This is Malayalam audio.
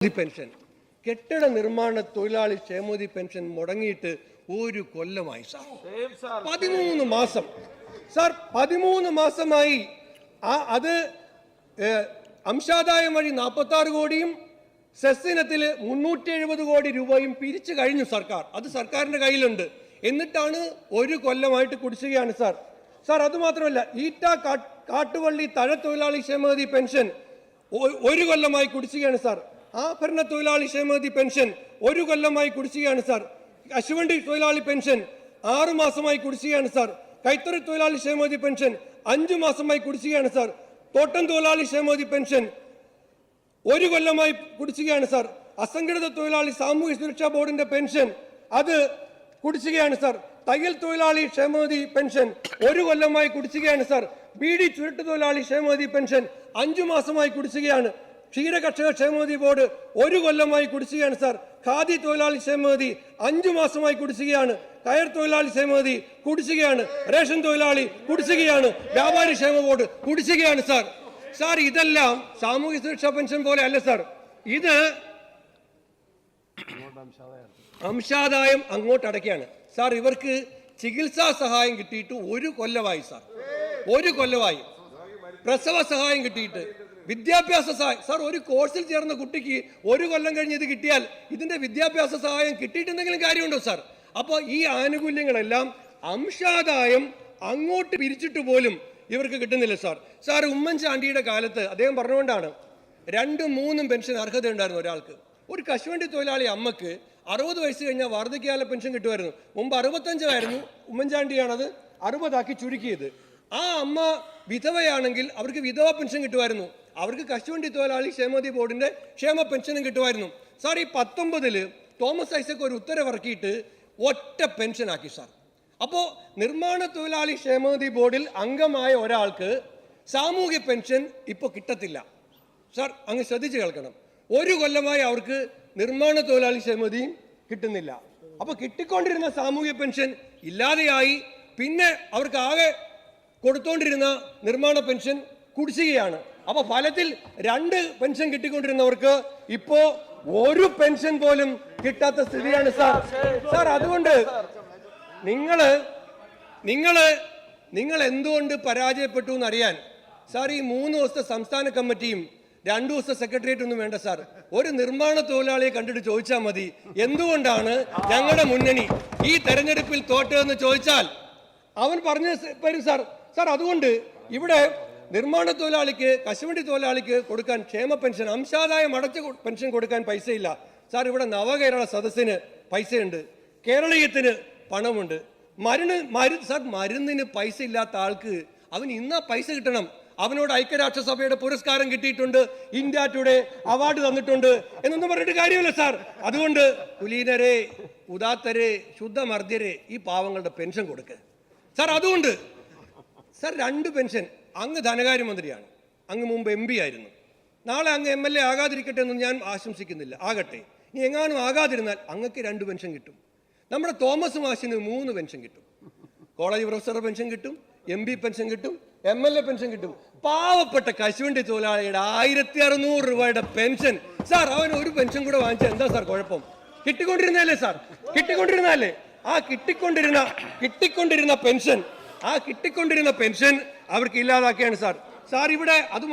പെൻഷൻ കെട്ടിട നിർമ്മാണ തൊഴിലാളി ക്ഷേമനിധി പെൻഷൻ മുടങ്ങിയിട്ട് ഒരു കൊല്ലമായി സാർ. 13 മാസം സാർ, 13 മാസമായി. അത് അംശാദായം വഴി 46 കോടിയും സെസ് ഇനത്തിൽ 370 കോടി രൂപയും പിരിച്ചു കഴിഞ്ഞു സർക്കാർ. അത് സർക്കാരിന്റെ കയ്യിലുണ്ട്. എന്നിട്ടാണ് ഒരു കൊല്ലമായിട്ട് കുടിശ്ശികയാണ് സാർ. സാർ അതുമാത്രമല്ല, ഈറ്റ കാട്ടുവള്ളി തഴ തൊഴിലാളി ക്ഷേമനിധി പെൻഷൻ ഒരു കൊല്ലമായി കുടിശ്ശികയാണ് സാർ. ആഭരണ തൊഴിലാളി ക്ഷേമനിധി പെൻഷൻ ഒരു കൊല്ലമായി കുടിശ്ശികയാണ് സാർ. കശുവണ്ടി തൊഴിലാളി പെൻഷൻ 6 മാസമായി കുടിശ്ശികയാണ് സാർ. കൈത്തറി തൊഴിലാളി ക്ഷേമനിധി പെൻഷൻ 5 മാസമായി കുടിശ്ശികയാണ് സാർ. തോട്ടം തൊഴിലാളി ക്ഷേമനിധി പെൻഷൻ ഒരു കൊല്ലമായി കുടിശ്ശികയാണ് സാർ. അസംഘടിത തൊഴിലാളി സാമൂഹ്യ സുരക്ഷാ ബോർഡിന്റെ പെൻഷൻ അത് കുടിശ്ശികയാണ് സാർ. തയ്യൽ തൊഴിലാളി ക്ഷേമനിധി പെൻഷൻ ഒരു കൊല്ലമായി കുടിശ്ശികയാണ് സാർ. ബീഡി ചുരുട്ട് തൊഴിലാളി ക്ഷേമനിധി പെൻഷൻ 5 മാസമായി കുടിശ്ശികയാണ്. ക്ഷീര കർഷക ക്ഷേമനിധി ബോർഡ് ഒരു കൊല്ലമായി കുടിശ്ശികയാണ് സാർ. ഖാദി തൊഴിലാളി ക്ഷേമനിധി 5 മാസമായി കുടിശ്ശികയാണ്. കയർ തൊഴിലാളി ക്ഷേമനിധി കുടിശ്ശികയാണ്. റേഷൻ തൊഴിലാളി കുടിശ്ശികയാണ്. വ്യാപാരി ക്ഷേമ ബോർഡ് കുടിശ്ശികയാണ് സാർ. സാർ ഇതെല്ലാം സാമൂഹ്യ സുരക്ഷാ പെൻഷൻ പോലെ അല്ല സാർ. ഇത് അംശാദായം അങ്ങോട്ട് അടയ്ക്കാണ് സാർ. ഇവർക്ക് ചികിത്സാ സഹായം കിട്ടിയിട്ട് ഒരു കൊല്ലമായി സാർ. ഒരു കൊല്ലമായി. പ്രസവ സഹായം കിട്ടിയിട്ട്, വിദ്യാഭ്യാസ സഹായം സാർ. ഒരു കോഴ്സിൽ ചേർന്ന കുട്ടിക്ക് ഒരു കൊല്ലം കഴിഞ്ഞ് ഇത് കിട്ടിയാൽ ഇതിന്റെ വിദ്യാഭ്യാസ സഹായം കിട്ടിയിട്ടെന്തെങ്കിലും കാര്യമുണ്ടോ സാർ? അപ്പോൾ ഈ ആനുകൂല്യങ്ങളെല്ലാം അംശാദായം അങ്ങോട്ട് പിരിച്ചിട്ട് പോലും ഇവർക്ക് കിട്ടുന്നില്ല സാർ. സാർ ഉമ്മൻചാണ്ടിയുടെ കാലത്ത് അദ്ദേഹം പറഞ്ഞുകൊണ്ടാണ് 2-3 പെൻഷൻ അർഹതയുണ്ടായിരുന്നു ഒരാൾക്ക്. ഒരു കശുവണ്ടി തൊഴിലാളി അമ്മക്ക് 60 വയസ്സ് കഴിഞ്ഞാൽ വാർദ്ധക്യകാല പെൻഷൻ കിട്ടുമായിരുന്നു. മുമ്പ് 65 ആയിരുന്നു. ഉമ്മൻചാണ്ടിയാണത് 60 ചുരുക്കിയത്. ആ അമ്മ വിധവയാണെങ്കിൽ അവർക്ക് വിധവ പെൻഷൻ കിട്ടുമായിരുന്നു. അവർക്ക് കശുവണ്ടി തൊഴിലാളി ക്ഷേമനിധി ബോർഡിന്റെ ക്ഷേമ പെൻഷനും കിട്ടുമായിരുന്നു സാർ. ഈ 19 തോമസ് ഐസക് ഒരു ഉത്തരവിറക്കിയിട്ട് ഒറ്റ പെൻഷനാക്കി സാർ. അപ്പോൾ നിർമ്മാണ തൊഴിലാളി ക്ഷേമനിധി ബോർഡിൽ അംഗമായ ഒരാൾക്ക് സാമൂഹ്യ പെൻഷൻ ഇപ്പോൾ കിട്ടത്തില്ല സാർ. അങ്ങ് ശ്രദ്ധിച്ച് കേൾക്കണം. ഒരു കൊല്ലമായി അവർക്ക് നിർമ്മാണ തൊഴിലാളി ക്ഷേമനിധിയും കിട്ടുന്നില്ല. അപ്പോൾ കിട്ടിക്കൊണ്ടിരുന്ന സാമൂഹ്യ പെൻഷൻ ഇല്ലാതെയായി. പിന്നെ അവർക്ക് ആകെ കൊടുത്തോണ്ടിരുന്ന നിർമ്മാണ പെൻഷൻ കുടിശ്ശികയാണ്. അപ്പൊ ഫലത്തിൽ 2 പെൻഷൻ കിട്ടിക്കൊണ്ടിരുന്നവർക്ക് ഇപ്പോ ഒരു പെൻഷൻ പോലും കിട്ടാത്ത സ്ഥിതിയാണ് സാർ. സാർ അതുകൊണ്ട് നിങ്ങൾ എന്തുകൊണ്ട് പരാജയപ്പെട്ടു എന്നറിയാൻ സാർ ഈ 3 ദിവസത്തെ സംസ്ഥാന കമ്മിറ്റിയും 2 ദിവസത്തെ സെക്രട്ടേറിയറ്റ് ഒന്നും വേണ്ട സാർ. ഒരു നിർമ്മാണ തൊഴിലാളിയെ കണ്ടിട്ട് ചോദിച്ചാൽ മതി എന്തുകൊണ്ടാണ് ഞങ്ങളുടെ മുന്നണി ഈ തെരഞ്ഞെടുപ്പിൽ തോറ്റതെന്ന് ചോദിച്ചാൽ അവൻ പറഞ്ഞു വരും സാർ. സാർ അതുകൊണ്ട് ഇവിടെ നിർമ്മാണ തൊഴിലാളിക്ക്, കശുവണ്ടി തൊഴിലാളിക്ക് കൊടുക്കാൻ ക്ഷേമ പെൻഷൻ, അംശാദായം അടച്ച പെൻഷൻ കൊടുക്കാൻ പൈസയില്ല സാർ. ഇവിടെ നവകേരള സദസ്സിന് പൈസയുണ്ട്, കേരളീയത്തിന് പണമുണ്ട്. മരുന്നിന് പൈസ ഇല്ലാത്ത ആൾക്ക് അവൻ ഇന്നാ പൈസ കിട്ടണം. അവനോട് ഐക്യരാഷ്ട്രസഭയുടെ പുരസ്കാരം കിട്ടിയിട്ടുണ്ട്, ഇന്ത്യ ടുഡേ അവാർഡ് തന്നിട്ടുണ്ട് എന്നൊന്നും പറഞ്ഞിട്ട് കാര്യമില്ല സാർ. അതുകൊണ്ട് കുലീനരെ, ഉദാത്തരെ, ശുദ്ധമർദ്ദരെ ഈ പാവങ്ങളുടെ പെൻഷൻ കൊടുക്കുക സാർ. അതുകൊണ്ട് സാർ 2 പെൻഷൻ. അങ്ങ് ധനകാര്യമന്ത്രിയാണ്, അങ്ങ് മുമ്പ് MP ആയിരുന്നു. നാളെ അങ്ങ് MLA ആകാതിരിക്കട്ടെ എന്ന് ഞാൻ ആശംസിക്കുന്നില്ല, ആകട്ടെ. ഇനി എങ്ങാനും ആകാതിരുന്നാൽ അങ്ങക്ക് 2 പെൻഷൻ കിട്ടും. നമ്മുടെ തോമസ് മാഷിന് 3 പെൻഷൻ കിട്ടും. കോളേജ് പ്രൊഫസറുടെ പെൻഷൻ കിട്ടും, MP പെൻഷൻ കിട്ടും, MLA പെൻഷൻ കിട്ടും. പാവപ്പെട്ട കശുവണ്ടി തൊഴിലാളിയുടെ 1600 രൂപയുടെ പെൻഷൻ സാർ. അവൻ ഒരു പെൻഷൻ കൂടെ വാങ്ങിച്ചാൽ എന്താ സാർ കുഴപ്പം? കിട്ടിക്കൊണ്ടിരുന്നല്ലേ സാർ, കിട്ടിക്കൊണ്ടിരുന്നല്ലേ? ആ കിട്ടിക്കൊണ്ടിരുന്ന പെൻഷൻ അവർക്ക് ഇല്ലാതാക്കിയാണ് സാർ. സാർ ഇവിടെ അത്